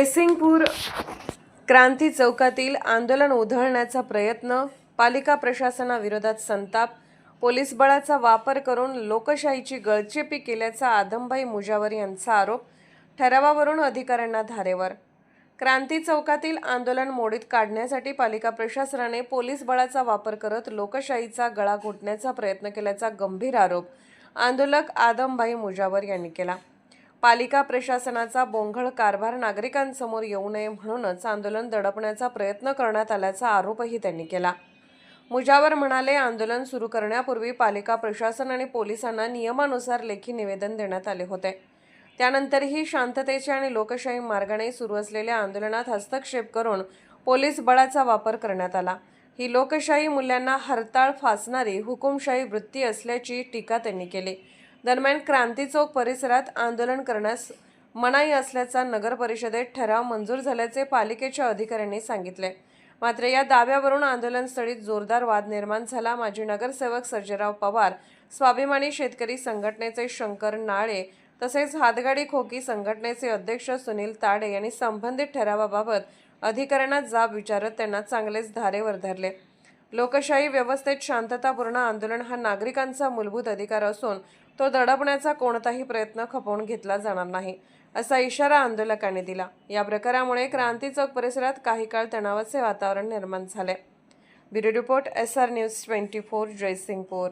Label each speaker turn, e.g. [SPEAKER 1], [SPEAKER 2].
[SPEAKER 1] जयसिंगपूर क्रांती चौकातील आंदोलन उधळण्याचा प्रयत्न, पालिका प्रशासनाविरोधात संताप, पोलीस बळाचा वापर करून लोकशाहीची गळचेपी केल्याचा आदमभाई मुजावर यांचा आरोप, ठरावावरून अधिकाऱ्यांना धारेवर. क्रांती चौकातील आंदोलन मोडीत काढण्यासाठी पालिका प्रशासनाने पोलीस बळाचा वापर करत लोकशाहीचा गळा घोटण्याचा प्रयत्न केल्याचा गंभीर आरोप आंदोलक आदमभाई मुजावर यांनी केला. पालिका प्रशासनाचा बोंघळ कारभार नागरिकांसमोर येऊ नये म्हणूनच आंदोलन दडपण्याचा प्रयत्न करण्यात आल्याचा आरोपही त्यांनी केला. मुजावर म्हणाले, आंदोलन सुरू करण्यापूर्वी पालिका प्रशासन आणि पोलिसांना नियमानुसार लेखी निवेदन देण्यात आले होते. त्यानंतरही शांततेच्या आणि लोकशाही मार्गाने सुरू असलेल्या आंदोलनात हस्तक्षेप करून पोलीस बळाचा वापर करण्यात आला. ही लोकशाही मूल्यांना हरताळ फासणारी हुकुमशाही वृत्ती असल्याची टीका त्यांनी केली. दरम्यान क्रांती चौक परिसरात आंदोलन करण्यास मनाई असल्याचा नगर परिषदेत ठराव मंजूर झाल्याचे पालिकेच्या अधिकाऱ्यांनी सांगितले. मात्र या दाव्यावरून आंदोलनस्थळी जोरदार वाद निर्माण झाला. माजी नगरसेवक सर्जेराव पवार, स्वाभिमानी शेतकरी संघटनेचे शंकर नाळे तसेच हातगाडी खोकी संघटनेचे अध्यक्ष सुनील ताडे यांनी संबंधित ठरावाबाबत अधिकाऱ्यांना जाब विचारत त्यांना चांगलेच धारेवर धरले. लोकशाही व्यवस्थेत शांततापूर्ण आंदोलन हा नागरिकांचा मूलभूत अधिकार असून तो दडपण्याचा कोणताही प्रयत्न खपवून घेतला जाणार नाही, असा इशारा आंदोलकांनी दिला. या प्रकारामुळे क्रांती चौक परिसरात काही काळ तणावाचे वातावरण निर्माण झाले. Bureau report, SR news 24, Jaysingpur.